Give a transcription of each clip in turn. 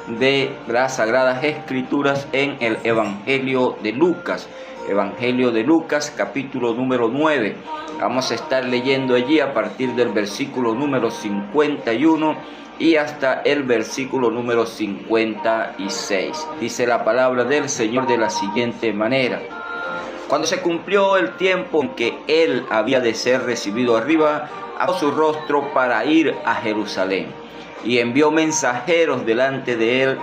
de las Sagradas Escrituras en el Evangelio de Lucas. Evangelio de Lucas, capítulo número 9. Vamos a estar leyendo allí a partir del versículo número 51 y hasta el versículo número 56. Dice la palabra del Señor de la siguiente manera: Cuando se cumplió el tiempo en que él había de ser recibido arriba, alzó su rostro para ir a Jerusalén, y envió mensajeros delante de él,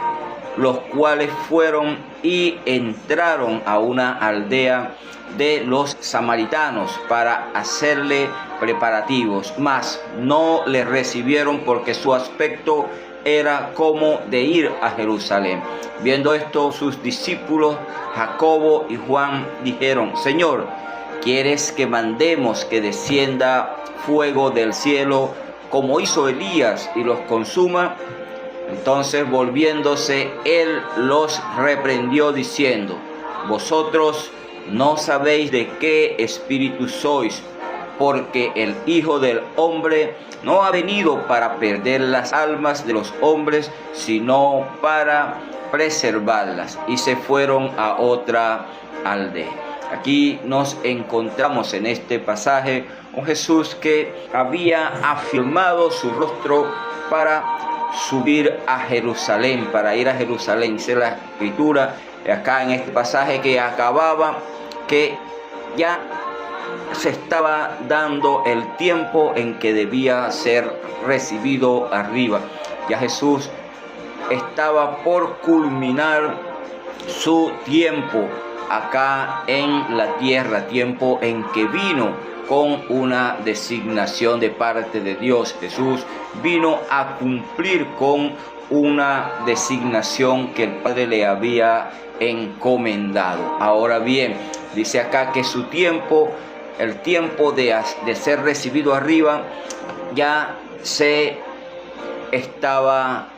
los cuales fueron y entraron a una aldea de los samaritanos para hacerle preparativos, mas no le recibieron porque su aspecto era como de ir a Jerusalén. Viendo esto, sus discípulos Jacobo y Juan dijeron: Señor, ¿quieres que mandemos que descienda fuego del cielo como hizo Elías y los consuma? Entonces, volviéndose, él los reprendió diciendo: Vosotros no sabéis de qué espíritu sois, porque el Hijo del Hombre no ha venido para perder las almas de los hombres, sino para preservarlas. Y se fueron a otra aldea. Aquí nos encontramos en este pasaje un Jesús que había afirmado su rostro para subir a Jerusalén, para ir a Jerusalén. Dice la Escritura acá en este pasaje que acababa, que ya se estaba dando el tiempo en que debía ser recibido arriba. Ya Jesús estaba por culminar su tiempo acá en la tierra, tiempo en que vino con una designación de parte de Dios. Jesús vino a cumplir con una designación que el Padre le había encomendado. Ahora bien, dice acá que su tiempo, el tiempo de ser recibido arriba, ya se estaba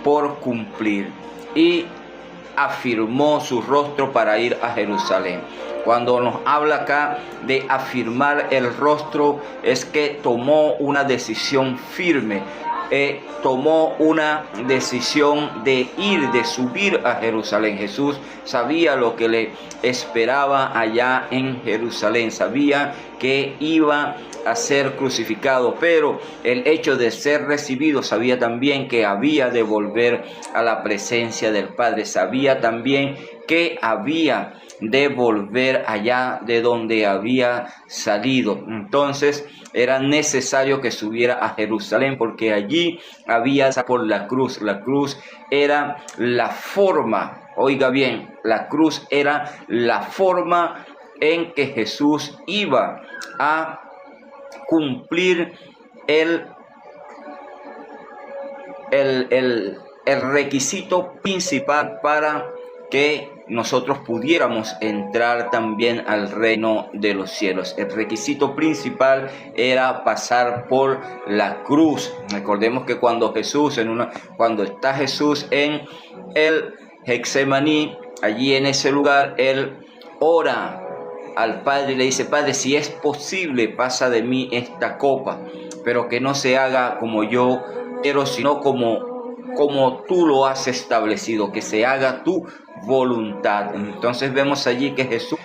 por cumplir, y afirmó su rostro para ir a Jerusalén. Cuando nos habla acá de afirmar el rostro, es que tomó una decisión firme, tomó una decisión de ir, de subir a Jerusalén. Jesús sabía lo que le esperaba allá en Jerusalén, sabía que iba a ser crucificado, pero el hecho de ser recibido, sabía también que había de volver a la presencia del Padre, sabía también que había de volver allá de donde había salido. Entonces era necesario que subiera a Jerusalén, porque allí había por la cruz. La cruz era la forma, oiga bien, la cruz era la forma en que Jesús iba a cumplir el requisito principal para que nosotros pudiéramos entrar también al reino de los cielos. El requisito principal era pasar por la cruz. Recordemos que cuando está Jesús en el Getsemaní, allí en ese lugar, él ora al Padre y le dice: Padre, si es posible, pasa de mí esta copa, pero que no se haga como yo quiero, sino como tú lo has establecido, que se haga tu voluntad. Entonces vemos allí que Jesús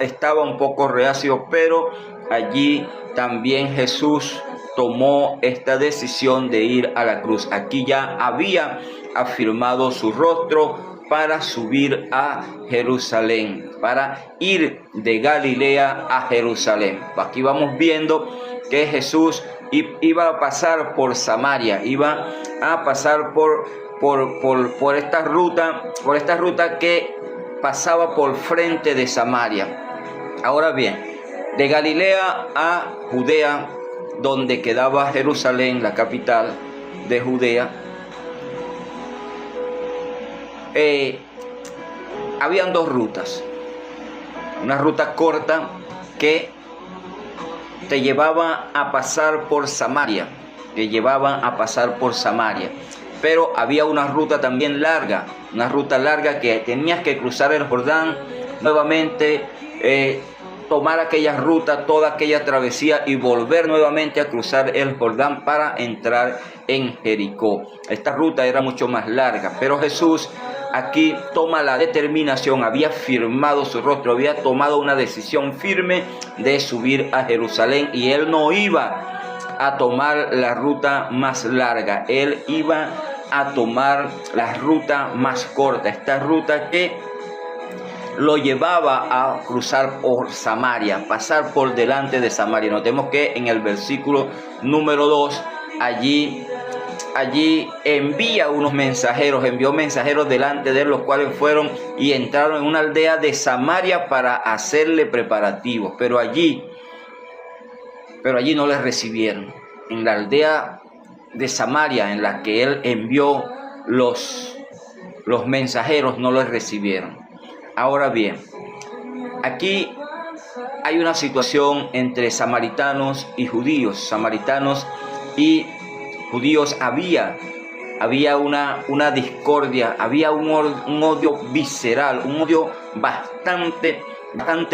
estaba un poco reacio, pero allí también Jesús tomó esta decisión de ir a la cruz. Aquí ya había afirmado su rostro para subir a Jerusalén, para ir de Galilea a Jerusalén. Aquí vamos viendo que Jesús iba a pasar por Samaria, iba a pasar por esta ruta que pasaba por frente de Samaria. Ahora bien, de Galilea a Judea, donde quedaba Jerusalén, la capital de Judea, habían dos rutas. Una ruta corta que te llevaba a pasar por Samaria, pero había una ruta también larga, una ruta larga que tenías que cruzar el Jordán nuevamente, tomar aquella ruta, toda aquella travesía y volver nuevamente a cruzar el Jordán para entrar en Jericó. Esta ruta era mucho más larga, pero Jesús aquí toma la determinación, había firmado su rostro, había tomado una decisión firme de subir a Jerusalén, y él no iba a tomar la ruta más larga, él iba a tomar la ruta más corta, esta ruta que lo llevaba a cruzar por Samaria, pasar por delante de Samaria. Notemos que en el versículo número 2, allí envió mensajeros delante de él, los cuales fueron y entraron en una aldea de Samaria para hacerle preparativos, pero allí no les recibieron. En la aldea de Samaria en la que él envió los mensajeros, no los recibieron. Ahora bien, aquí hay una situación entre samaritanos y judíos. Samaritanos y judíos había una discordia, había un odio visceral, un odio bastante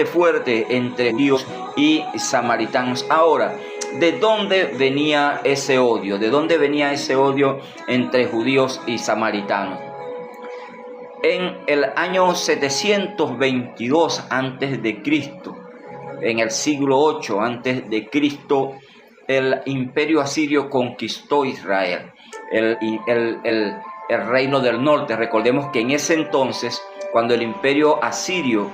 fuerte entre judíos y samaritanos. Ahora, ¿de dónde venía ese odio? ¿De dónde venía ese odio entre judíos y samaritanos? En el año 722 a.C., en el siglo 8 a.C., el imperio asirio conquistó Israel, el reino del norte. Recordemos que en ese entonces, cuando el imperio asirio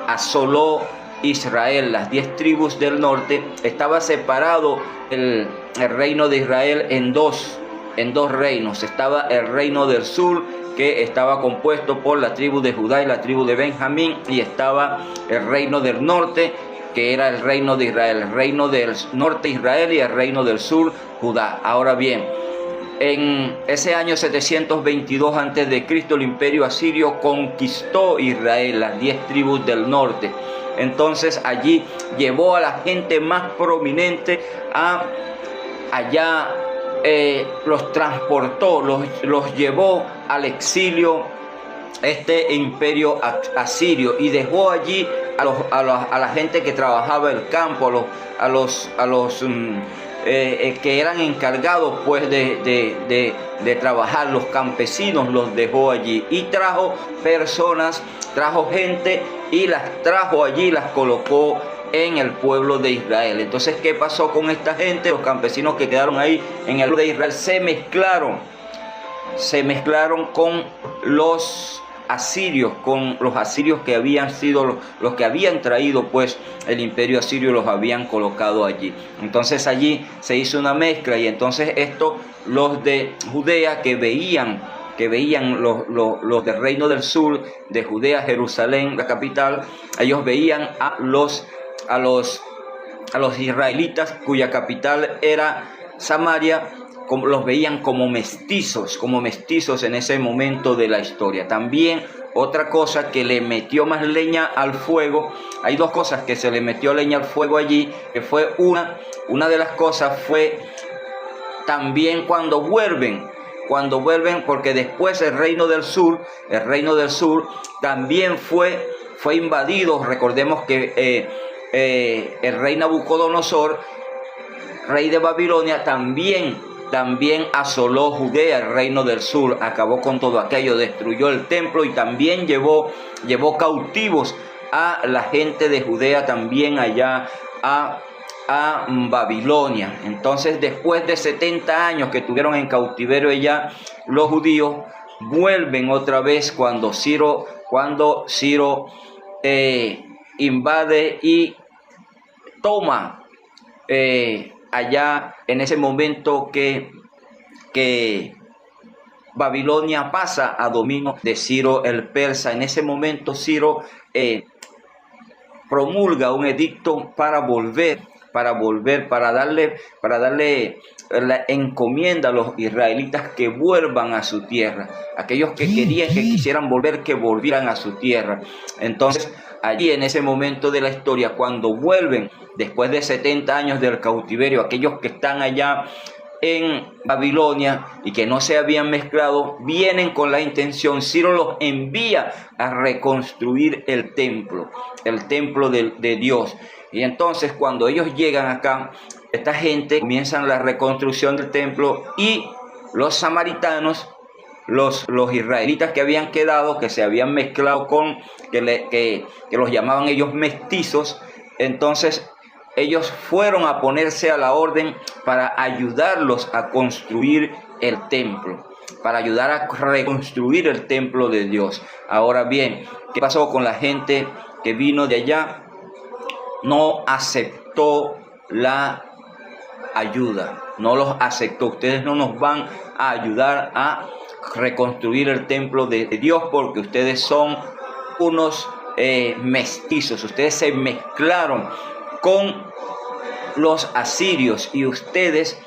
asoló Israel, las 10 tribus del norte, estaba separado el reino de Israel en dos reinos. Estaba el reino del sur, que estaba compuesto por la tribu de Judá y la tribu de Benjamín, y estaba el reino del norte, que era el reino de Israel, el reino del norte Israel y el reino del sur Judá. Ahora bien, en ese año 722 a.C., el imperio asirio conquistó Israel, las 10 tribus del norte. Entonces allí llevó a la gente más prominente allá, los transportó, los llevó al exilio, este imperio asirio, y dejó allí a la gente que trabajaba el campo, a los que eran encargados pues de trabajar, los campesinos, los dejó allí, y trajo personas, trajo gente y las trajo allí, las colocó en el pueblo de Israel. Entonces, ¿qué pasó con esta gente? Los campesinos que quedaron ahí en el pueblo de Israel se mezclaron con los asirios, que habían sido los que habían traído pues el imperio asirio, los habían colocado allí. Entonces allí se hizo una mezcla, y entonces los de Judea que veían los del reino del sur, de Judea, Jerusalén, la capital, ellos veían a los israelitas cuya capital era Samaria, los veían como mestizos en ese momento de la historia. También otra cosa que le metió más leña al fuego, hay dos cosas que se le metió leña al fuego allí, que fue una de las cosas fue también cuando vuelven, porque después el reino del sur también fue invadido. Recordemos que el rey Nabucodonosor, rey de Babilonia, también asoló Judea, el reino del sur, acabó con todo aquello, destruyó el templo, y también llevó cautivos a la gente de Judea también allá a Babilonia. Entonces, después de 70 años que tuvieron en cautiverio allá, los judíos vuelven otra vez cuando Ciro invade y toma allá, en ese momento que Babilonia pasa a dominio de Ciro el persa. En ese momento Ciro promulga un edicto para darle la encomienda a los israelitas que vuelvan a su tierra. Aquellos que quisieran volver, que volvieran a su tierra. Entonces, allí en ese momento de la historia, cuando vuelven después de 70 años del cautiverio, aquellos que están allá en Babilonia y que no se habían mezclado, vienen con la intención, Ciro los envía a reconstruir el templo de Dios. Y entonces cuando ellos llegan acá, esta gente comienzan la reconstrucción del templo y los samaritanos, los israelitas que habían quedado, que se habían mezclado con, que los llamaban ellos mestizos, entonces ellos fueron a ponerse a la orden para ayudarlos a construir el templo, para ayudar a reconstruir el templo de Dios. Ahora bien, ¿qué pasó con la gente que vino de allá? No aceptó la ayuda, no los aceptó. Ustedes no nos van a ayudar a reconstruir el templo de Dios porque ustedes son unos mestizos, ustedes se mezclaron con los asirios y ustedes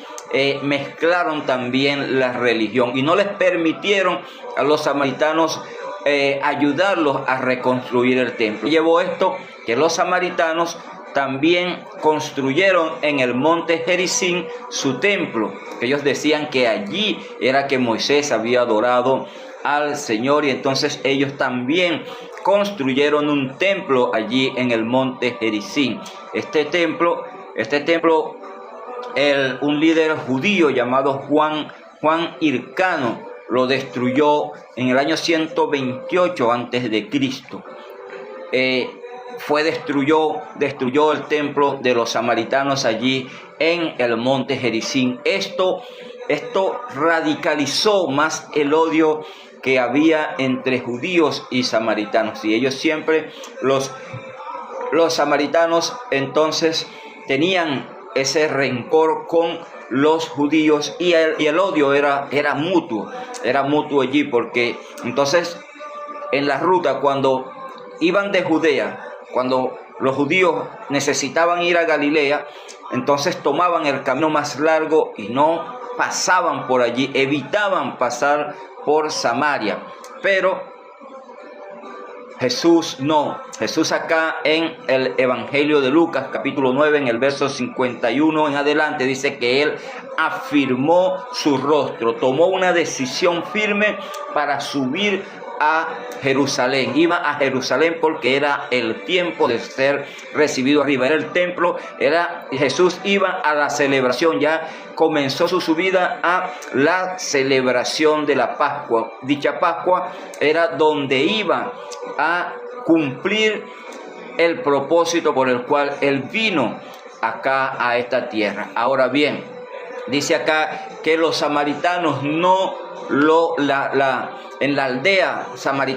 mezclaron también la religión y no les permitieron a los samaritanos ayudarlos a reconstruir el templo. Llevó esto que los samaritanos también construyeron en el monte Gerizim su templo. Ellos decían que allí era que Moisés había adorado al Señor y entonces ellos también construyeron un templo allí en el monte Gerizim. Este templo, un líder judío llamado Juan Hircano lo destruyó en el año 128 antes de Cristo. Destruyó el templo de los samaritanos allí en el monte Gerizim. Esto radicalizó más el odio que había entre judíos y samaritanos. Y ellos siempre, los samaritanos entonces tenían ese rencor con los judíos y el odio era mutuo allí, porque entonces en la ruta cuando iban de Judea, cuando los judíos necesitaban ir a Galilea, entonces tomaban el camino más largo y no pasaban por allí, evitaban pasar por Samaria. Pero Jesús no. Jesús acá en el Evangelio de Lucas, capítulo 9, en el verso 51 en adelante, dice que él afirmó su rostro, tomó una decisión firme para subir a Jerusalén. Iba a Jerusalén porque era el tiempo de ser recibido arriba, era el templo, Jesús iba a la celebración, ya comenzó su subida a la celebración de la Pascua. Dicha Pascua era donde iba a cumplir el propósito por el cual él vino acá a esta tierra. Ahora bien, dice acá que los samaritanos en la aldea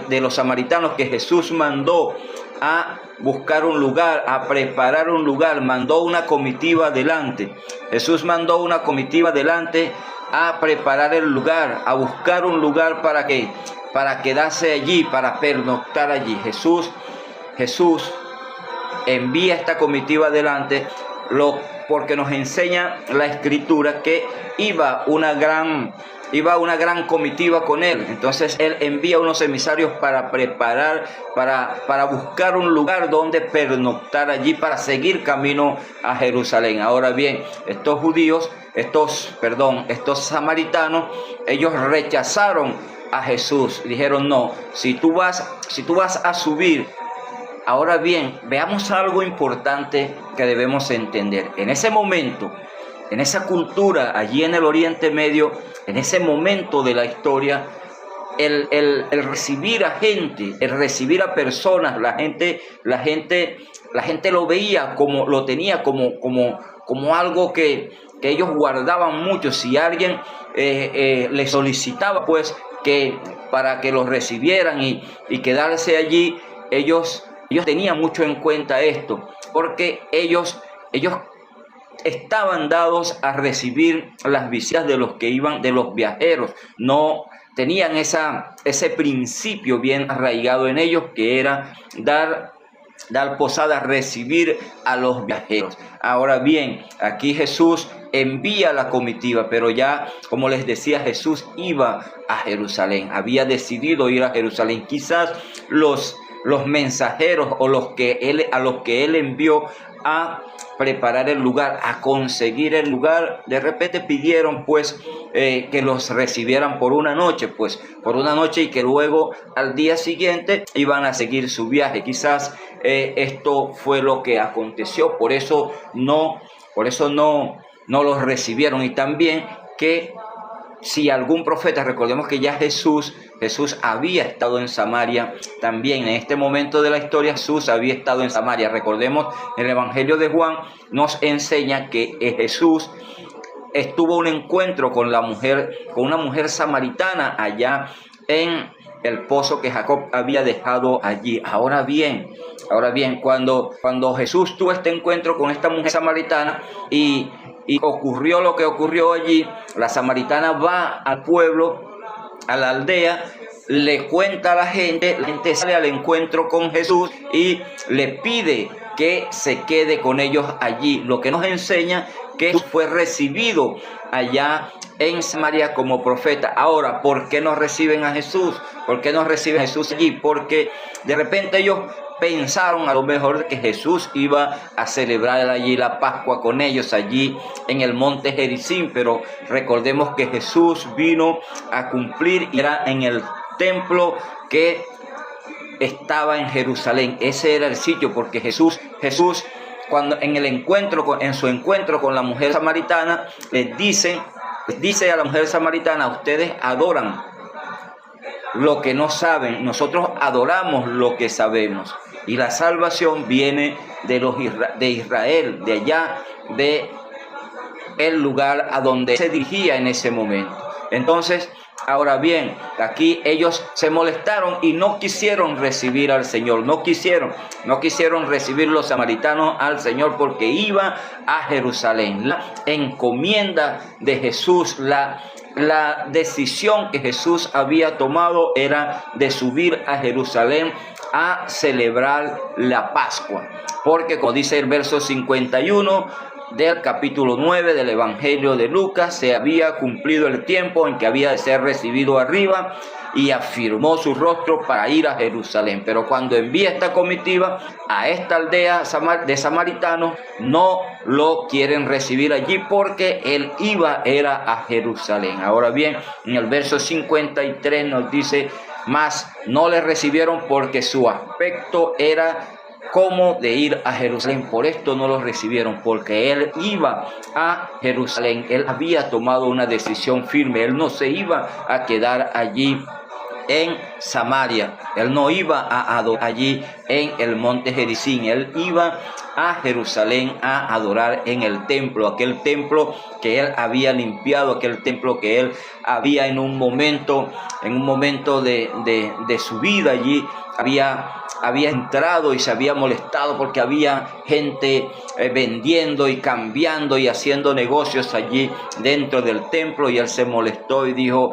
de los samaritanos que Jesús mandó a buscar un lugar, a preparar un lugar, mandó una comitiva adelante. Jesús mandó una comitiva adelante a preparar el lugar, a buscar un lugar para quedarse allí, para pernoctar allí. Jesús envía esta comitiva adelante, porque nos enseña la Escritura que iba una gran comitiva con él. Entonces él envía unos emisarios para preparar, para buscar un lugar donde pernoctar allí, para seguir camino a Jerusalén. Ahora bien, estos samaritanos, ellos rechazaron a Jesús. Dijeron: no, si tú vas a subir. Ahora bien, veamos algo importante que debemos entender. En ese momento, en esa cultura, allí en el Oriente Medio, en ese momento de la historia, el recibir a gente, el recibir a personas, la gente lo veía lo tenía como algo que ellos guardaban mucho. Si alguien les solicitaba pues para que los recibieran y quedarse allí, ellos tenían mucho en cuenta esto, porque ellos estaban dados a recibir las visitas de los que iban, de los viajeros. No tenían ese principio bien arraigado en ellos, que era dar posada, recibir a los viajeros. Ahora bien, aquí Jesús envía la comitiva, pero ya, como les decía, Jesús iba a Jerusalén, había decidido ir a Jerusalén. Quizás los mensajeros o a los que él envió a preparar el lugar, a conseguir el lugar. De repente pidieron pues que los recibieran por una noche, y que luego al día siguiente iban a seguir su viaje. Quizás esto fue lo que aconteció, por eso no los recibieron. Y también que si algún profeta, recordemos que ya Jesús había estado en Samaria también. En este momento de la historia Jesús había estado en Samaria. Recordemos, el Evangelio de Juan nos enseña que Jesús estuvo un encuentro con una mujer samaritana allá en el pozo que Jacob había dejado allí. Ahora bien, cuando Jesús tuvo este encuentro con esta mujer samaritana y ocurrió lo que ocurrió allí, la samaritana va al pueblo, a la aldea, le cuenta a la gente sale al encuentro con Jesús y le pide que se quede con ellos allí, lo que nos enseña que Jesús fue recibido allá en Samaria como profeta. Ahora, ¿por qué no reciben a Jesús? ¿Por qué no reciben a Jesús allí? Porque de repente ellos pensaron a lo mejor que Jesús iba a celebrar allí la Pascua con ellos, allí en el monte Gerizim, pero recordemos que Jesús vino a cumplir y era en el templo que estaba en Jerusalén. Ese era el sitio, porque Jesús cuando en su encuentro con la mujer samaritana, les dice a la mujer samaritana: ustedes adoran lo que no saben, nosotros adoramos lo que sabemos. Y la salvación viene de Israel, de allá, de el lugar a donde se dirigía en ese momento. Entonces, ahora bien, aquí ellos se molestaron y no quisieron recibir al Señor, no quisieron recibir los samaritanos al Señor, porque iba a Jerusalén. La encomienda de Jesús, la decisión que Jesús había tomado era de subir a Jerusalén a celebrar la Pascua, porque como dice el verso 51 del capítulo 9 del Evangelio de Lucas, se había cumplido el tiempo en que había de ser recibido arriba, y afirmó su rostro para ir a Jerusalén. Pero cuando envía esta comitiva a esta aldea de samaritanos, no lo quieren recibir allí, porque él era a Jerusalén. Ahora bien, en el verso 53 nos dice: mas no le recibieron porque su aspecto era como de ir a Jerusalén. Por esto no lo recibieron, porque él iba a Jerusalén. Él había tomado una decisión firme. Él no se iba a quedar allí en Samaria. Él no iba a adorar allí en el monte Gerizim. Él iba a Jerusalén a adorar en el templo, aquel templo que él había limpiado, aquel templo que él había en un momento de su vida allí había entrado y se había molestado porque había gente vendiendo y cambiando y haciendo negocios allí dentro del templo, y él se molestó y dijo: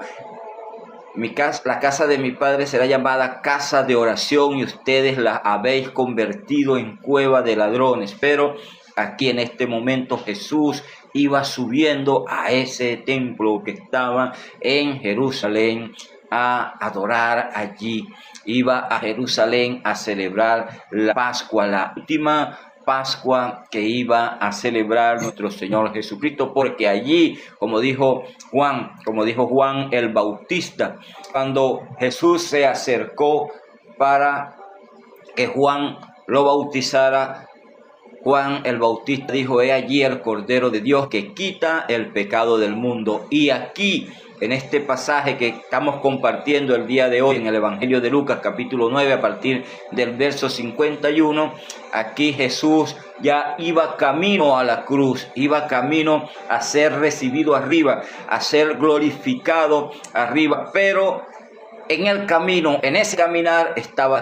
la casa de mi padre será llamada casa de oración, y ustedes la habéis convertido en cueva de ladrones. Pero aquí en este momento Jesús iba subiendo a ese templo que estaba en Jerusalén a adorar allí. Iba a Jerusalén a celebrar la Pascua, la última Pascua que iba a celebrar nuestro Señor Jesucristo, porque allí, como dijo Juan el Bautista, cuando Jesús se acercó para que Juan lo bautizara, Juan el Bautista dijo: he allí el Cordero de Dios que quita el pecado del mundo. Y aquí, en este pasaje que estamos compartiendo el día de hoy en el Evangelio de Lucas capítulo 9, a partir del verso 51, aquí Jesús ya iba camino a la cruz, iba camino a ser recibido arriba, a ser glorificado arriba. Pero en el camino, en ese caminar, estaba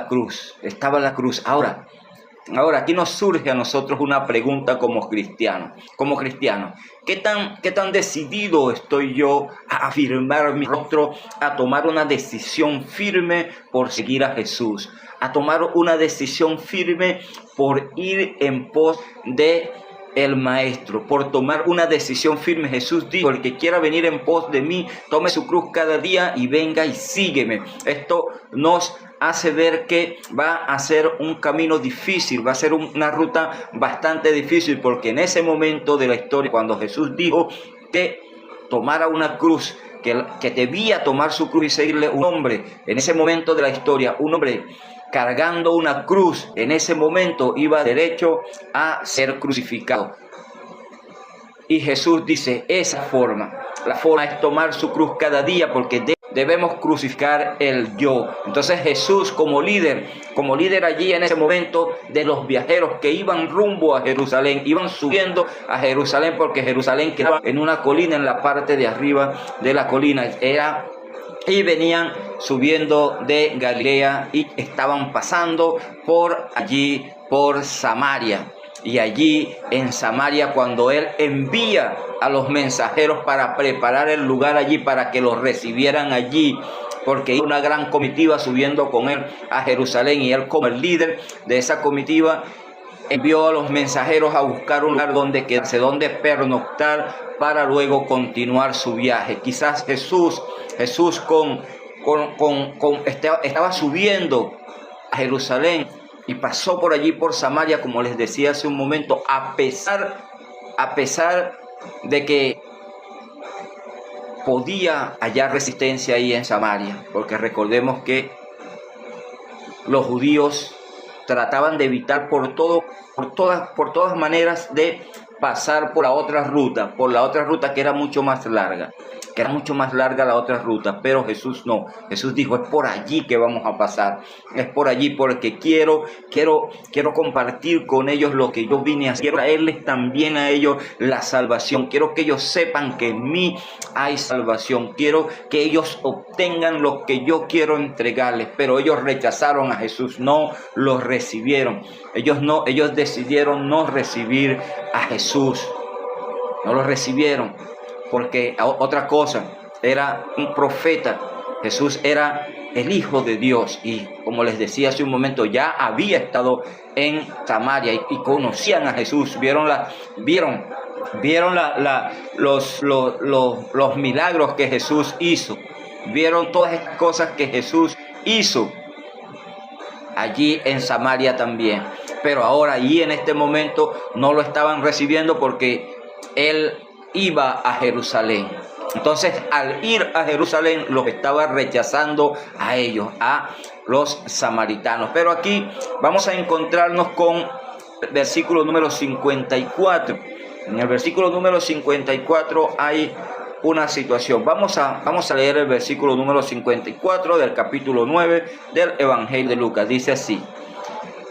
la cruz. Ahora, aquí nos surge a nosotros una pregunta como cristianos. ¿Qué tan decidido estoy yo a afirmar mi rostro, a tomar una decisión firme por seguir a Jesús, a tomar una decisión firme por ir en pos de el Maestro, por tomar una decisión firme? Jesús dijo: el que quiera venir en pos de mí, tome su cruz cada día y venga y sígueme. Esto nos hace ver que va a ser un camino difícil, va a ser una ruta bastante difícil, porque en ese momento de la historia, cuando Jesús dijo que tomara una cruz, que debía tomar su cruz y seguirle, un hombre, en ese momento de la historia, un hombre cargando una cruz, en ese momento iba derecho a ser crucificado. Y Jesús dice, la forma es tomar su cruz cada día, porque debemos crucificar el yo. Entonces Jesús como líder allí en ese momento de los viajeros que iban rumbo a Jerusalén, iban subiendo a Jerusalén, porque Jerusalén quedaba en una colina, en la parte de arriba de la colina, y venían subiendo de Galilea y estaban pasando por allí, por Samaria. Y allí en Samaria, cuando él envía a los mensajeros para preparar el lugar allí, para que los recibieran allí, porque iba una gran comitiva subiendo con él a Jerusalén, y él, como el líder de esa comitiva, envió a los mensajeros a buscar un lugar donde quedarse, donde pernoctar, para luego continuar su viaje. Quizás Jesús estaba subiendo a Jerusalén y pasó por allí, por Samaria, como les decía hace un momento, a pesar de que podía hallar resistencia ahí en Samaria, porque recordemos que los judíos trataban de evitar por todas maneras de pasar por la otra ruta que era mucho más larga. La otra ruta, pero Jesús no. Jesús dijo, es por allí que vamos a pasar, es por allí, porque quiero compartir con ellos lo que yo vine a hacer, quiero traerles también a ellos la salvación, quiero que ellos sepan que en mí hay salvación, quiero que ellos obtengan lo que yo quiero entregarles. Pero ellos rechazaron a Jesús, no lo recibieron. Ellos decidieron no recibir a Jesús, no lo recibieron, porque otra cosa, era un profeta. Jesús era el Hijo de Dios, y como les decía hace un momento, ya había estado en Samaria y conocían a Jesús, vieron los milagros que Jesús hizo, vieron todas estas cosas que Jesús hizo allí en Samaria también. Pero ahora, allí en este momento, no lo estaban recibiendo, porque él iba a Jerusalén. Entonces, al ir a Jerusalén, los estaba rechazando a ellos, a los samaritanos. Pero aquí vamos a encontrarnos con el versículo número 54. En el versículo número 54 hay una situación. Vamos a leer el versículo número 54 del capítulo 9 del Evangelio de Lucas. Dice así: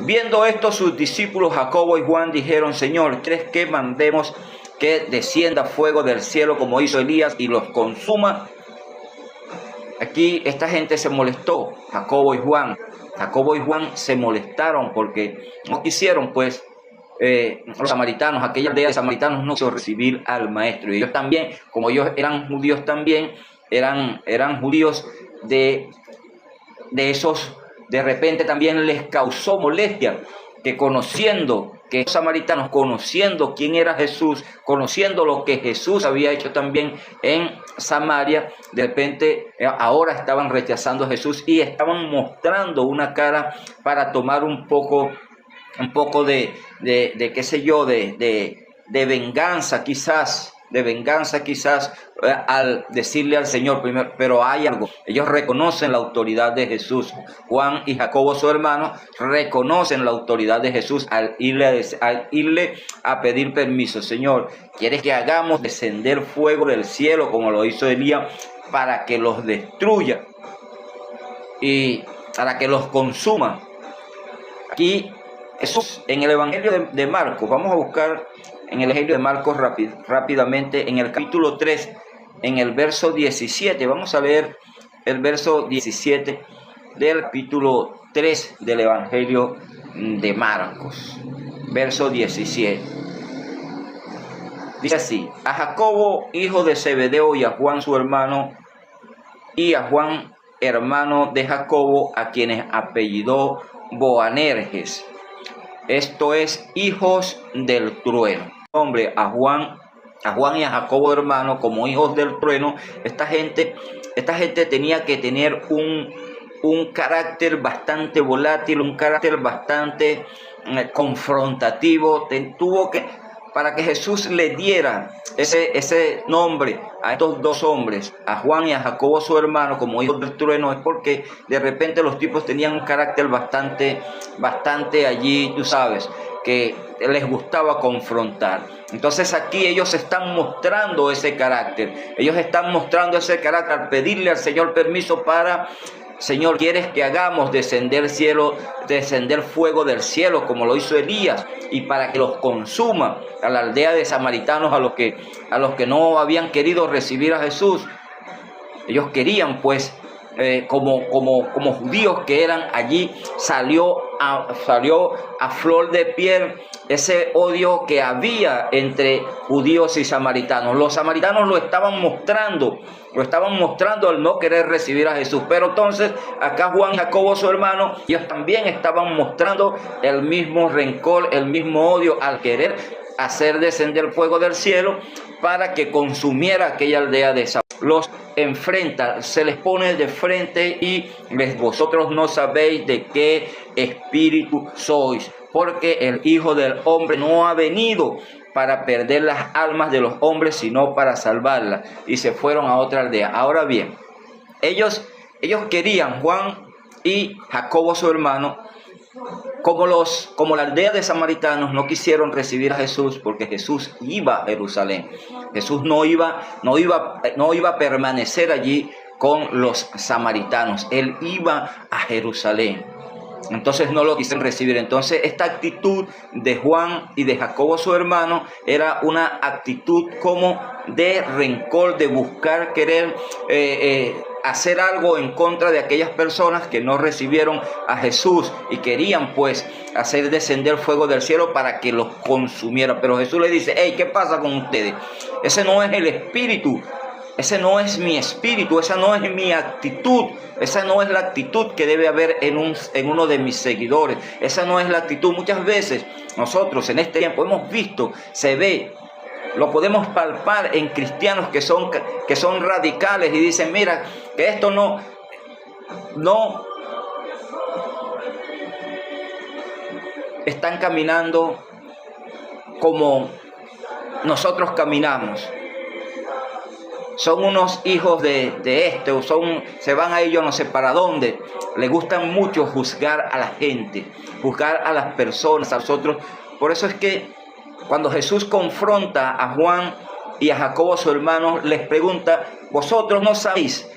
viendo esto, sus discípulos Jacobo y Juan dijeron, Señor, ¿crees que mandemos que descienda fuego del cielo como hizo Elías y los consuma? Aquí esta gente se molestó, Jacobo y Juan se molestaron, porque no quisieron, pues, los samaritanos, aquella aldea de samaritanos, no quiso recibir al maestro. Y ellos también, como ellos eran judíos también, eran judíos de esos, de repente también les causó molestia que los samaritanos, conociendo quién era Jesús, conociendo lo que Jesús había hecho también en Samaria, de repente ahora estaban rechazando a Jesús y estaban mostrando una cara para tomar un poco de qué sé yo, de venganza quizás, al decirle al Señor primero. Pero hay algo, ellos reconocen la autoridad de Jesús. Juan y Jacobo, su hermano, reconocen la autoridad de Jesús al irle a pedir permiso. Señor, ¿quieres que hagamos descender fuego del cielo como lo hizo Elías para que los destruya y para que los consuma? Aquí Jesús, en el Evangelio de Marcos, vamos a buscar en el Evangelio de Marcos rápidamente, en el capítulo 3, en el verso 17, vamos a leer el verso 17 del capítulo 3 del Evangelio de Marcos, verso 17. Dice así: a Jacobo, hijo de Zebedeo, y a Juan su hermano, y a Juan, hermano de Jacobo, a quienes apellidó Boanerges, esto es, hijos del trueno. Hombre, a Juan y a Jacobo, hermano, como hijos del trueno. Esta gente tenía que tener un un carácter bastante volátil, un carácter bastante confrontativo. Tuvo que, para que Jesús le diera ese nombre a estos dos hombres, a Juan y a Jacobo su hermano, como hijos del trueno, es porque de repente los tipos tenían un carácter bastante allí, tú sabes, que les gustaba confrontar. Entonces aquí ellos están mostrando ese carácter. Ellos están mostrando ese carácter al pedirle al Señor permiso para: Señor, ¿quieres que hagamos descender fuego del cielo como lo hizo Elías, y para que los consuma a la aldea de samaritanos, a los que no habían querido recibir a Jesús? Ellos querían, pues, como judíos que eran allí, salió a flor de piel ese odio que había entre judíos y samaritanos. Los samaritanos lo estaban mostrando al no querer recibir a Jesús. Pero entonces acá Juan y Jacobo su hermano, ellos también estaban mostrando el mismo rencor, el mismo odio, al querer hacer descender fuego del cielo para que consumiera aquella aldea de Saúl. Los enfrenta, se les pone de frente y vosotros no sabéis de qué espíritu sois, porque el Hijo del Hombre no ha venido para perder las almas de los hombres, sino para salvarlas. Y se fueron a otra aldea. Ahora bien, ellos querían, Juan y Jacobo su hermano, como la aldea de samaritanos, no quisieron recibir a Jesús, porque Jesús iba a Jerusalén. Jesús no iba a permanecer allí con los samaritanos. Él iba a Jerusalén. Entonces no lo quisieron recibir. Entonces esta actitud de Juan y de Jacobo su hermano era una actitud como de rencor, de buscar querer hacer algo en contra de aquellas personas que no recibieron a Jesús y querían, pues, hacer descender fuego del cielo para que los consumiera. Pero Jesús le dice: hey, ¿qué pasa con ustedes? Ese no es el espíritu. Ese no es mi espíritu, esa no es mi actitud, esa no es la actitud que debe haber en uno de mis seguidores. Esa no es la actitud. Muchas veces nosotros en este tiempo hemos visto, se ve, lo podemos palpar en cristianos que son radicales y dicen: mira, que esto no están caminando como nosotros caminamos. Son unos hijos de se van a ellos no sé para dónde. Les gustan mucho juzgar a la gente, juzgar a las personas, a nosotros. Por eso es que cuando Jesús confronta a Juan y a Jacobo su hermano, les pregunta: vosotros no sabéis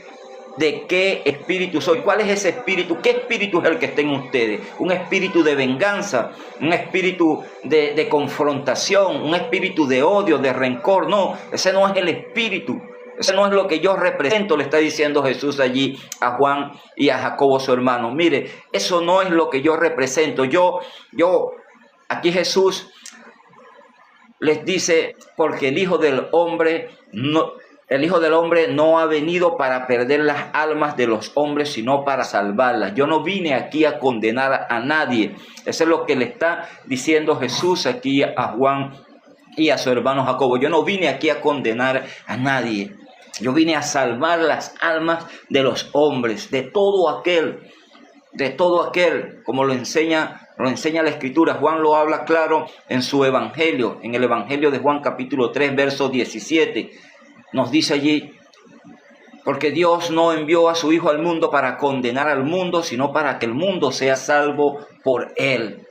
de qué espíritu soy. ¿Cuál es ese espíritu? ¿Qué espíritu es el que está en ustedes? ¿Un espíritu de venganza? ¿Un espíritu de confrontación? ¿Un espíritu de odio, de rencor? No, ese no es el espíritu. Eso no es lo que yo represento, le está diciendo Jesús allí a Juan y a Jacobo su hermano. Mire, eso no es lo que yo represento. Aquí Jesús les dice: porque el Hijo del Hombre no ha venido para perder las almas de los hombres, sino para salvarlas. Yo no vine aquí a condenar a nadie. Eso es lo que le está diciendo Jesús aquí a Juan y a su hermano Jacobo. Yo no vine aquí a condenar a nadie. Yo vine a salvar las almas de los hombres, de todo aquel, como lo enseña la Escritura. Juan lo habla claro en su Evangelio, en el Evangelio de Juan capítulo 3, verso 17. Nos dice allí: porque Dios no envió a su Hijo al mundo para condenar al mundo, sino para que el mundo sea salvo por él.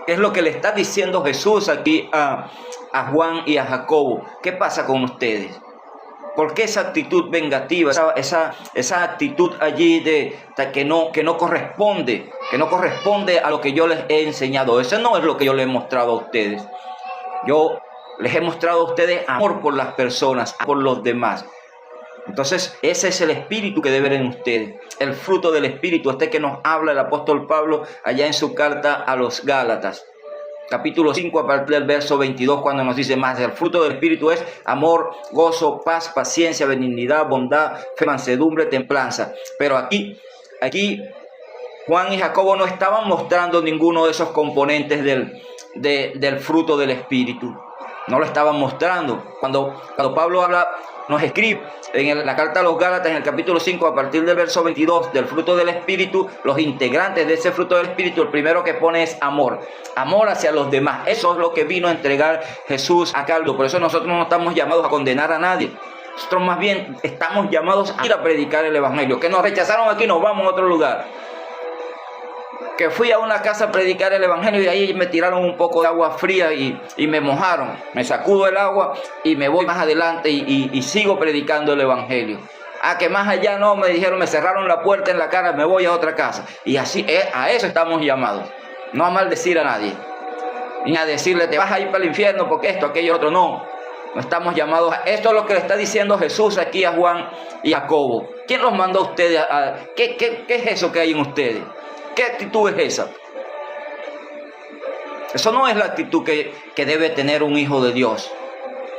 Es lo que le está diciendo Jesús aquí a Juan y a Jacobo. ¿Qué pasa con ustedes? ¿Por qué esa actitud vengativa, esa actitud allí que no corresponde a lo que yo les he enseñado? Eso no es lo que yo les he mostrado a ustedes. Yo les he mostrado a ustedes amor por las personas, por los demás. Entonces ese es el espíritu que deben en ustedes, el fruto del espíritu, que nos habla el apóstol Pablo allá en su carta a los Gálatas. Capítulo 5, a partir del verso 22, cuando nos dice: más el fruto del Espíritu es amor, gozo, paz, paciencia, benignidad, bondad, fe, mansedumbre, templanza. Pero aquí Juan y Jacobo no estaban mostrando ninguno de esos componentes del fruto del Espíritu. no lo estaban mostrando. Cuando Pablo habla, nos escribe en la carta a los Gálatas, en el capítulo 5, a partir del verso 22, del fruto del Espíritu, los integrantes de ese fruto del Espíritu, el primero que pone es amor. Amor hacia los demás. Eso es lo que vino a entregar Jesús a Caldo. Por eso nosotros no estamos llamados a condenar a nadie. Nosotros más bien estamos llamados a ir a predicar el Evangelio. Que nos rechazaron aquí, nos vamos a otro lugar. Que fui a una casa a predicar el Evangelio y ahí me tiraron un poco de agua fría y me mojaron. Me sacudo el agua y me voy más adelante y sigo predicando el Evangelio. Que más allá no, me dijeron, me cerraron la puerta en la cara, me voy a otra casa. Y así, a eso estamos llamados. No a maldecir a nadie. Ni a decirle, te vas a ir para el infierno porque esto, aquello, otro. No estamos llamados a... Esto es lo que le está diciendo Jesús aquí a Juan y a Jacobo. ¿Quién los mandó a ustedes? ¿Qué es eso que hay en ustedes? ¿Qué actitud es esa? Eso no es la actitud que debe tener un hijo de Dios.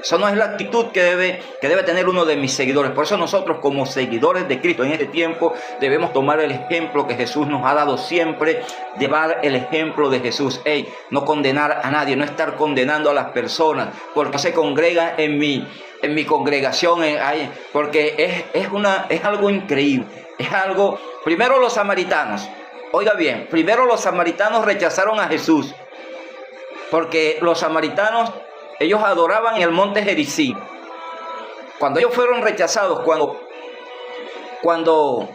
Eso no es la actitud que debe tener uno de mis seguidores. Por eso nosotros, como seguidores de Cristo en este tiempo, debemos tomar el ejemplo que Jesús nos ha dado siempre, llevar el ejemplo de Jesús. No condenar a nadie, no estar condenando a las personas porque se congregan en mi congregación, porque es algo increíble. Es algo. Primero los samaritanos. Oiga bien, primero los samaritanos rechazaron a Jesús, porque los samaritanos, ellos adoraban en el monte Gerizim. Cuando ellos fueron rechazados, cuando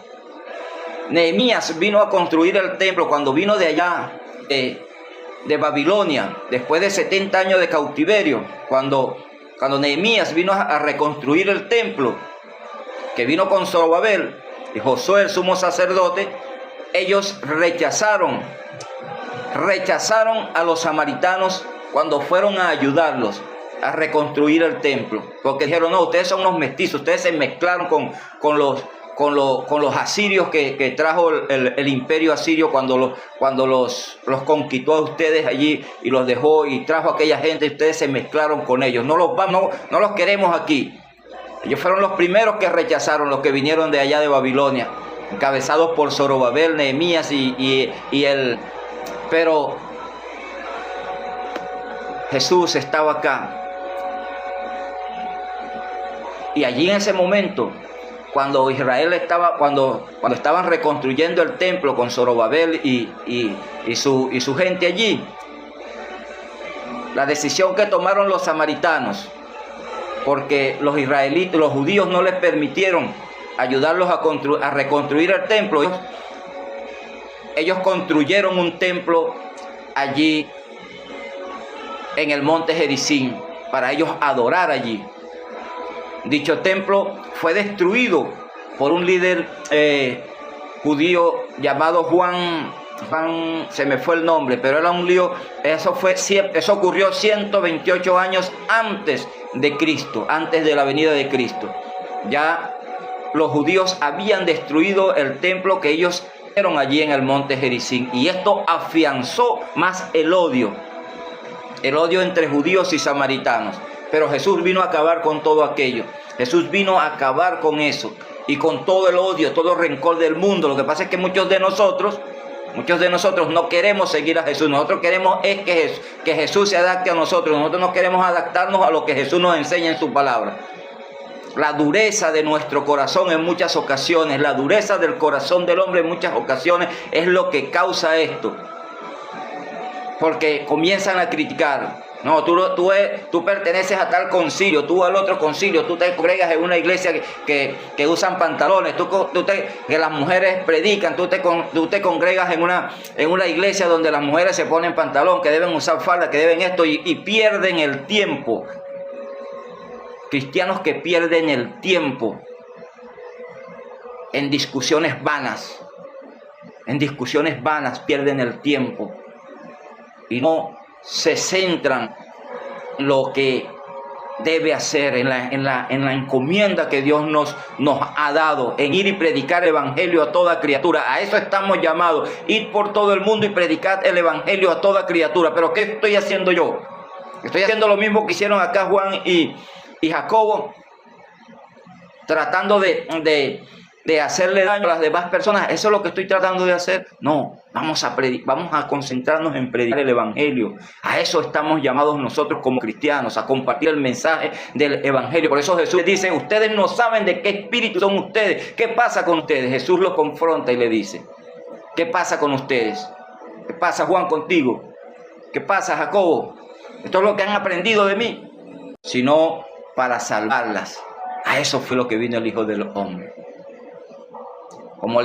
Nehemías vino a construir el templo, cuando vino de allá, de Babilonia, después de 70 años de cautiverio, cuando Nehemías vino a reconstruir el templo, que vino con Zorobabel y Josué, el sumo sacerdote, ellos rechazaron a los samaritanos cuando fueron a ayudarlos a reconstruir el templo, porque dijeron, no, ustedes son unos mestizos, ustedes se mezclaron con los asirios que trajo el imperio asirio cuando los conquistó a ustedes allí y los dejó y trajo a aquella gente, y ustedes se mezclaron con ellos, no los queremos aquí. Ellos fueron los primeros que rechazaron, los que vinieron de allá de Babilonia, encabezados por Zorobabel, Nehemías pero Jesús estaba acá. Y allí en ese momento, cuando cuando estaban reconstruyendo el templo con Zorobabel y su gente allí, la decisión que tomaron los samaritanos, porque los israelitas, los judíos no les permitieron ayudarlos a reconstruir el templo. Ellos construyeron un templo allí en el monte Gerizim para ellos adorar allí. Dicho templo fue destruido por un líder judío llamado Juan, se me fue el nombre, pero era un lío. Eso ocurrió 128 años antes de Cristo, antes de la venida de Cristo. Ya los judíos habían destruido el templo que ellos hicieron allí en el monte Gerizim, y esto afianzó más el odio entre judíos y samaritanos. Pero Jesús vino a acabar con todo aquello. Jesús vino a acabar con eso y con todo el odio, todo el rencor del mundo. Lo que pasa es que muchos de nosotros no queremos seguir a Jesús. Nosotros queremos que Jesús se adapte a nosotros. Nosotros no queremos adaptarnos a lo que Jesús nos enseña en su palabra. La dureza de nuestro corazón en muchas ocasiones, la dureza del corazón del hombre en muchas ocasiones es lo que causa esto. Porque comienzan a criticar. No, tú perteneces a tal concilio, tú al otro concilio, tú te congregas en una iglesia que usan pantalones, que las mujeres predican, tú te congregas en una iglesia donde las mujeres se ponen pantalón, que deben usar falda, que deben esto, y pierden el tiempo. Cristianos que pierden el tiempo en discusiones vanas. En discusiones vanas pierden el tiempo. Y no se centran en lo que debe hacer, en la encomienda que Dios nos ha dado, en ir y predicar el Evangelio a toda criatura. A eso estamos llamados, ir por todo el mundo y predicar el Evangelio a toda criatura. Pero ¿qué estoy haciendo yo? Estoy haciendo lo mismo que hicieron acá Juan y Jacobo, tratando de de hacerle daño a las demás personas. Eso es lo que estoy tratando de hacer. No, vamos a concentrarnos en predicar el evangelio. A eso estamos llamados nosotros como cristianos, a compartir el mensaje del evangelio. Por eso Jesús dice, ustedes no saben de qué espíritu son ustedes. ¿Qué pasa con ustedes? Jesús los confronta y le dice, ¿qué pasa con ustedes? ¿Qué pasa, Juan, contigo? ¿Qué pasa, Jacobo? Esto es lo que han aprendido de mí. Sino para salvarlas. A eso fue lo que vino el Hijo del Hombre. Como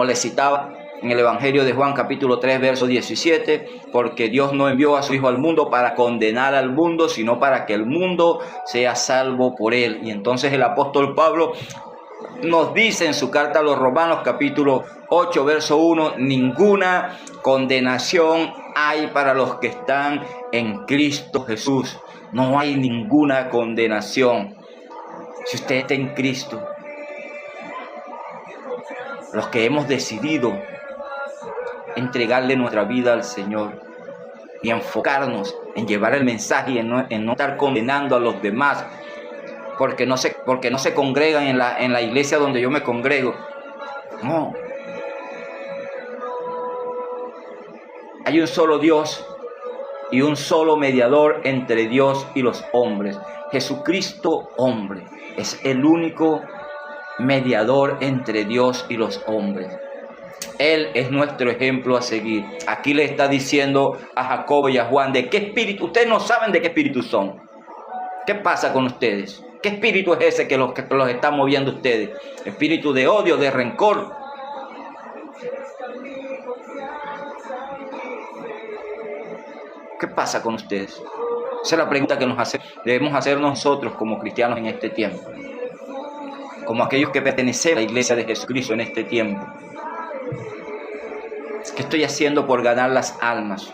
les citaba en el Evangelio de Juan capítulo 3 verso 17, porque Dios no envió a su Hijo al mundo para condenar al mundo, sino para que el mundo sea salvo por él. Y entonces el apóstol Pablo nos dice en su carta a los Romanos capítulo 8 verso 1, ninguna condenación hay para los que están en Cristo Jesús. No hay ninguna condenación. Si usted está en Cristo, los que hemos decidido entregarle nuestra vida al Señor y enfocarnos en llevar el mensaje y en no estar condenando a los demás porque no se congregan en la iglesia donde yo me congrego. No. Hay un solo Dios y un solo mediador entre Dios y los hombres. Jesucristo, hombre, es el único mediador entre Dios y los hombres. Él es nuestro ejemplo a seguir. Aquí le está diciendo a Jacobo y a Juan, ¿de qué espíritu? Ustedes no saben de qué espíritu son. ¿Qué pasa con ustedes? ¿Qué espíritu es ese que los está moviendo ustedes? ¿Espíritu de odio, de rencor? ¿Qué pasa con ustedes? Esa es la pregunta que debemos hacer nosotros como cristianos en este tiempo. Como aquellos que pertenecen a la iglesia de Jesucristo en este tiempo. ¿Qué estoy haciendo por ganar las almas?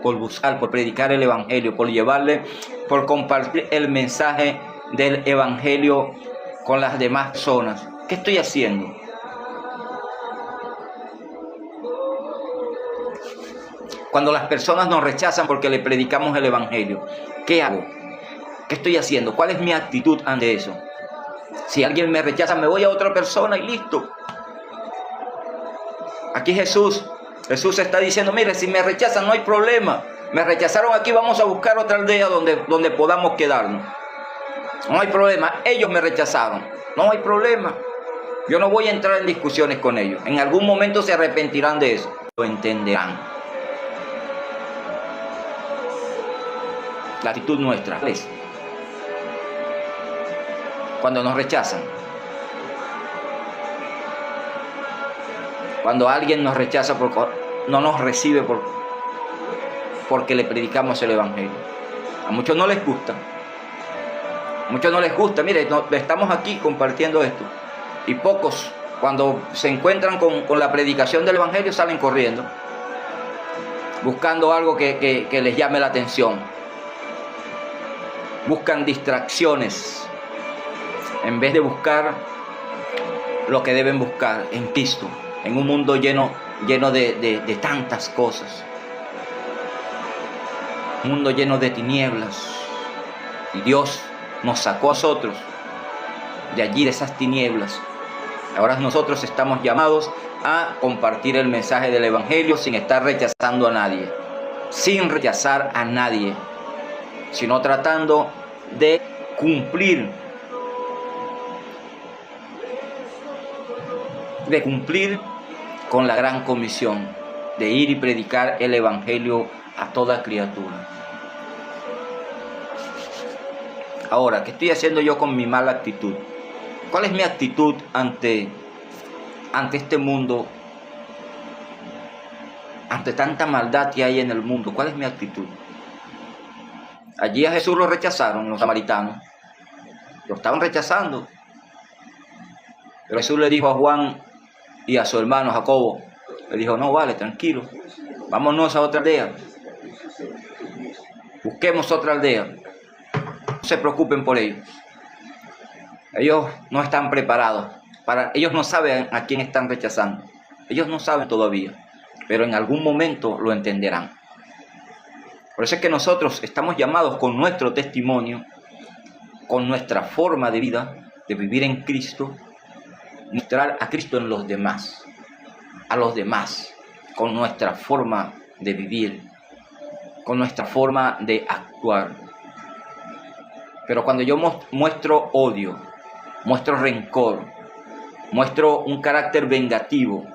Por buscar, por predicar el evangelio, por compartir el mensaje del evangelio con las demás personas. ¿Qué estoy haciendo? Cuando las personas nos rechazan porque le predicamos el evangelio, ¿qué hago? ¿Qué estoy haciendo? ¿Cuál es mi actitud ante eso? Si alguien me rechaza, me voy a otra persona y listo. Aquí Jesús está diciendo, mire, si me rechazan no hay problema. Me rechazaron aquí, vamos a buscar otra aldea donde podamos quedarnos. No hay problema, ellos me rechazaron. No hay problema. Yo no voy a entrar en discusiones con ellos. En algún momento se arrepentirán de eso. Lo entenderán. La actitud nuestra es cuando nos rechazan. Cuando alguien nos rechaza, no nos recibe porque le predicamos el evangelio. A muchos no les gusta. Mire, estamos aquí compartiendo esto. Y pocos, cuando se encuentran con la predicación del evangelio, salen corriendo. Buscando algo que les llame la atención. Buscan distracciones en vez de buscar lo que deben buscar en Cristo, en un mundo lleno de tantas cosas, un mundo lleno de tinieblas. Y Dios nos sacó a nosotros de allí, de esas tinieblas. Ahora nosotros estamos llamados a compartir el mensaje del evangelio sin estar rechazando a nadie, sin rechazar a nadie, sino tratando de cumplir con la gran comisión de ir y predicar el evangelio a toda criatura. Ahora, ¿qué estoy haciendo yo con mi mala actitud? ¿Cuál es mi actitud ante este mundo? Ante tanta maldad que hay en el mundo, ¿cuál es mi actitud? Allí a Jesús lo rechazaron los samaritanos. Lo estaban rechazando. Pero Jesús le dijo a Juan y a su hermano Jacobo, le dijo, no, vale, tranquilo, vámonos a otra aldea. Busquemos otra aldea. No se preocupen por ellos. Ellos no están preparados. Ellos no saben a quién están rechazando. Ellos no saben todavía. Pero en algún momento lo entenderán. Por eso es que nosotros estamos llamados con nuestro testimonio, con nuestra forma de vida, de vivir en Cristo, mostrar a Cristo en los demás, a los demás, con nuestra forma de vivir, con nuestra forma de actuar. Pero cuando yo muestro odio, muestro rencor, muestro un carácter vengativo,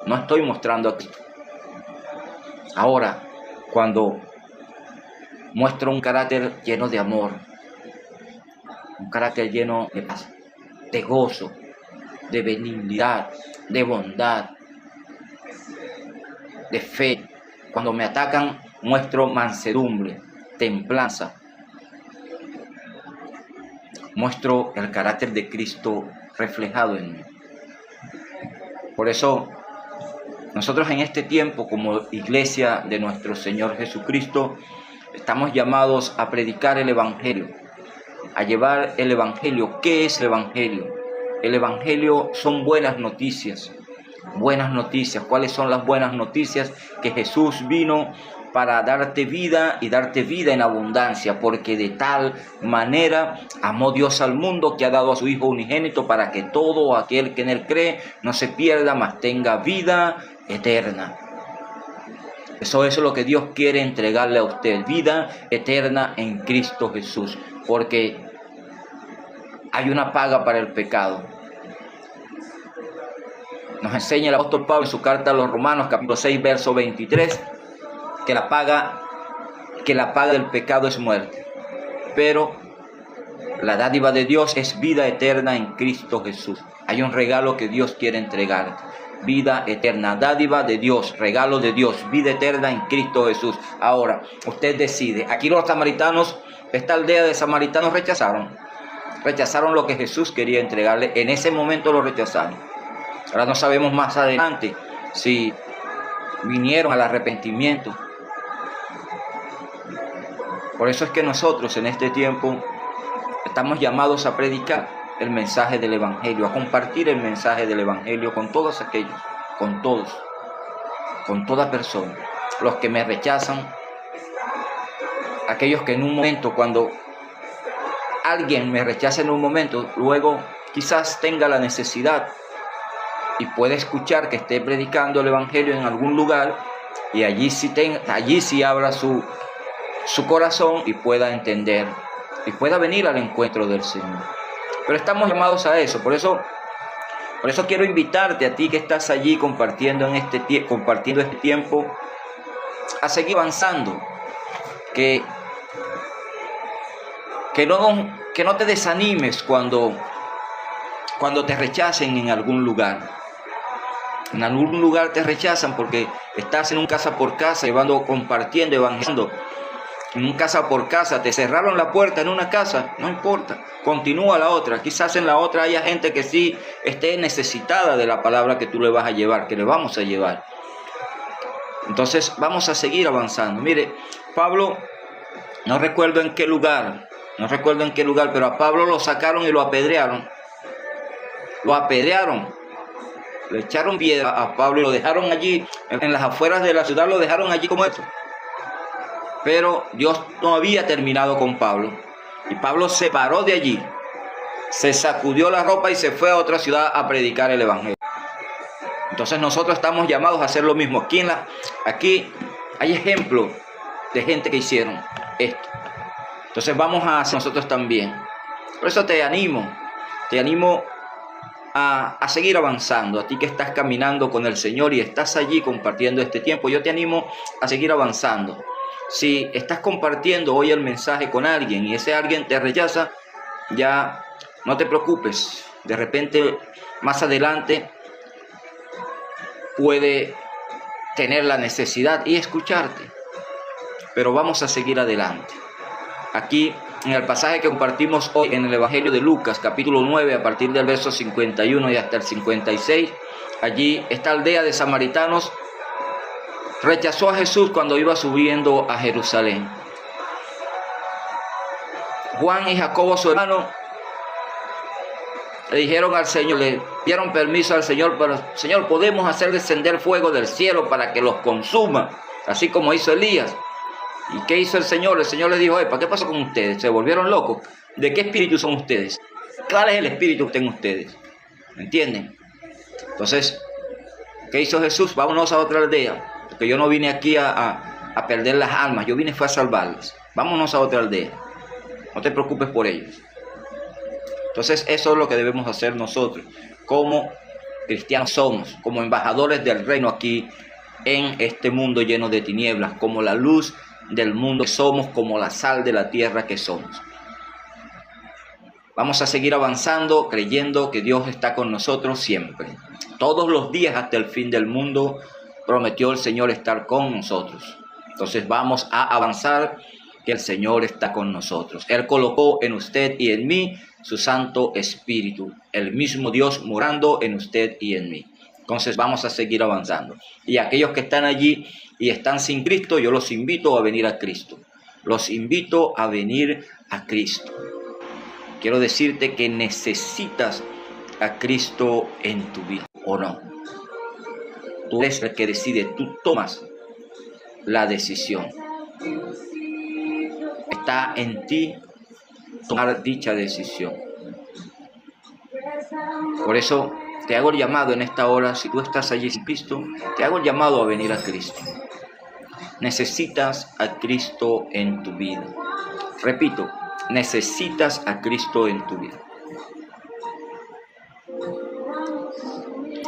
no estoy mostrando a Cristo. Ahora, cuando muestro un carácter lleno de amor, un carácter lleno de paz, de gozo, de benignidad, de bondad, de fe. Cuando me atacan, muestro mansedumbre, templanza. Muestro el carácter de Cristo reflejado en mí. Por eso, nosotros en este tiempo, como iglesia de nuestro Señor Jesucristo, estamos llamados a predicar el Evangelio, a llevar el Evangelio. ¿Qué es el Evangelio? El Evangelio son buenas noticias. Buenas noticias. ¿Cuáles son las buenas noticias? Que Jesús vino para darte vida y darte vida en abundancia, porque de tal manera amó Dios al mundo que ha dado a su Hijo unigénito para que todo aquel que en él cree no se pierda, mas tenga vida eterna. Eso es lo que Dios quiere entregarle a usted, vida eterna en Cristo Jesús, porque hay una paga para el pecado. Nos enseña el apóstol Pablo en su carta a los Romanos, capítulo 6, verso 23, que la paga del pecado es muerte, pero la dádiva de Dios es vida eterna en Cristo Jesús. Hay un regalo que Dios quiere entregarte, vida eterna, dádiva de Dios, regalo de Dios, vida eterna en Cristo Jesús. Ahora, usted decide. Aquí los samaritanos, esta aldea de samaritanos rechazaron lo que Jesús quería entregarle. En ese momento lo rechazaron. Ahora no sabemos más adelante si vinieron al arrepentimiento. Por eso es que nosotros en este tiempo estamos llamados a predicar el mensaje del Evangelio, a compartir el mensaje del Evangelio con todos aquellos, con todos, con toda persona. Los que me rechazan, aquellos que en un momento, cuando alguien me rechaza en un momento, luego quizás tenga la necesidad y puede escuchar que esté predicando el Evangelio en algún lugar, y allí sí abra su corazón y pueda entender y pueda venir al encuentro del Señor. Pero estamos llamados a eso. Por eso quiero invitarte a ti que estás allí compartiendo este tiempo, a seguir avanzando, que no te desanimes cuando te rechacen en algún lugar. En algún lugar te rechazan porque estás en un casa por casa, compartiendo, evangelizando. En un casa por casa, te cerraron la puerta en una casa, no importa, continúa la otra. Quizás en la otra haya gente que sí esté necesitada de la palabra que tú le vas a llevar, que le vamos a llevar. Entonces vamos a seguir avanzando. Mire, Pablo, no recuerdo en qué lugar, pero a Pablo lo sacaron y lo apedrearon. Le echaron piedra a Pablo y lo dejaron allí, en las afueras de la ciudad, lo dejaron allí como esto. Pero Dios no había terminado con Pablo. Y Pablo se paró de allí, se sacudió la ropa y se fue a otra ciudad a predicar el Evangelio. Entonces nosotros estamos llamados a hacer lo mismo. Aquí hay ejemplos de gente que hicieron esto. Entonces vamos a hacer nosotros también. Por eso te animo a seguir avanzando. A ti que estás caminando con el Señor y estás allí compartiendo este tiempo, yo te animo a seguir avanzando. Si estás compartiendo hoy el mensaje con alguien y ese alguien te rechaza, ya no te preocupes. De repente, más adelante, puede tener la necesidad y escucharte. Pero vamos a seguir adelante. Aquí, en el pasaje que compartimos hoy en el Evangelio de Lucas, capítulo 9, a partir del verso 51 y hasta el 56, allí esta aldea de samaritanos rechazó a Jesús cuando iba subiendo a Jerusalén. Juan y Jacobo, su hermano, le dijeron al Señor, le dieron permiso al Señor, pero Señor, podemos hacer descender fuego del cielo para que los consuma, así como hizo Elías. ¿Y qué hizo el Señor? El Señor les dijo, ¿para qué pasó con ustedes? ¿Se volvieron locos? ¿De qué espíritu son ustedes? ¿Cuál es el espíritu que tienen ustedes? ¿Me entienden? Entonces, ¿qué hizo Jesús? Vámonos a otra aldea. Porque yo no vine aquí a perder las almas. Yo vine fue a salvarlas. Vámonos a otra aldea. No te preocupes por ellos. Entonces, eso es lo que debemos hacer nosotros. Como cristianos somos. Como embajadores del reino aquí en este mundo lleno de tinieblas. Como la luz del mundo que somos. Como la sal de la tierra que somos. Vamos a seguir avanzando creyendo que Dios está con nosotros siempre. Todos los días hasta el fin del mundo prometió el Señor estar con nosotros. Entonces vamos a avanzar que el Señor está con nosotros. Él colocó en usted y en mí su Santo Espíritu. El mismo Dios morando en usted y en mí. Entonces vamos a seguir avanzando. Y aquellos que están allí y están sin Cristo, yo los invito a venir a Cristo. Los invito a venir a Cristo. Quiero decirte que necesitas a Cristo en tu vida, ¿o no? Tú eres el que decide, tú tomas la decisión. Está en ti tomar dicha decisión. Por eso te hago el llamado en esta hora, si tú estás allí sin Cristo, te hago el llamado a venir a Cristo. Necesitas a Cristo en tu vida. Repito, necesitas a Cristo en tu vida.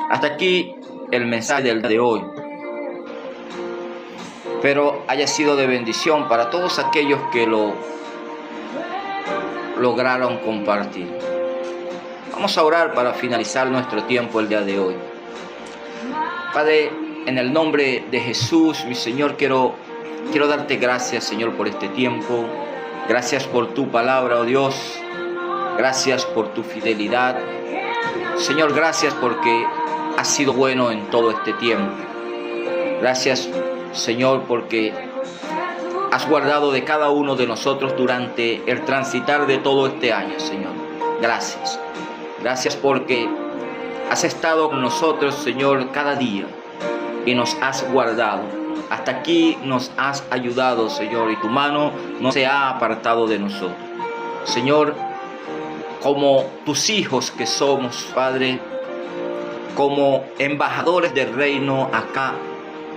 Hasta aquí el mensaje del día de hoy. Pero haya sido de bendición para todos aquellos que lo lograron compartir. Vamos a orar para finalizar nuestro tiempo el día de hoy. Padre, en el nombre de Jesús, mi Señor, quiero darte gracias, Señor, por este tiempo. Gracias por tu palabra, oh Dios. Gracias por tu fidelidad. Señor, gracias porque has sido bueno en todo este tiempo. Gracias, Señor, porque has guardado de cada uno de nosotros durante el transitar de todo este año, Señor. Gracias. Gracias porque has estado con nosotros, Señor, cada día y nos has guardado. Hasta aquí nos has ayudado, Señor, y tu mano no se ha apartado de nosotros. Señor, como tus hijos que somos, Padre, como embajadores del reino acá,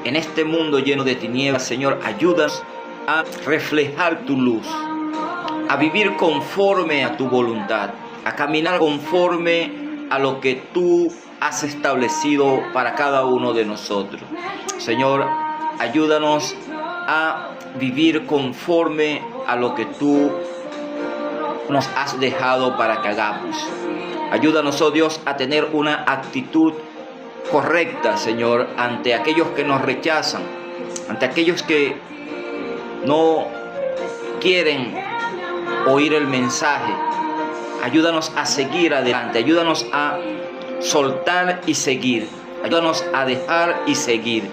en este mundo lleno de tinieblas, Señor, ayúdanos a reflejar tu luz, a vivir conforme a tu voluntad, a caminar conforme a lo que tú has establecido para cada uno de nosotros. Señor, ayúdanos a vivir conforme a lo que tú nos has dejado para que hagamos. Ayúdanos, oh Dios, a tener una actitud correcta, Señor, ante aquellos que nos rechazan, ante aquellos que no quieren oír el mensaje. Ayúdanos a seguir adelante, ayúdanos a soltar y seguir, ayúdanos a dejar y seguir.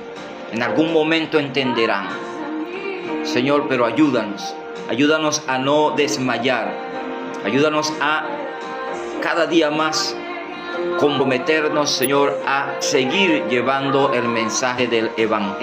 En algún momento entenderán, Señor, pero ayúdanos a no desmayar, ayúdanos a cada día más comprometernos, Señor, a seguir llevando el mensaje del Evangelio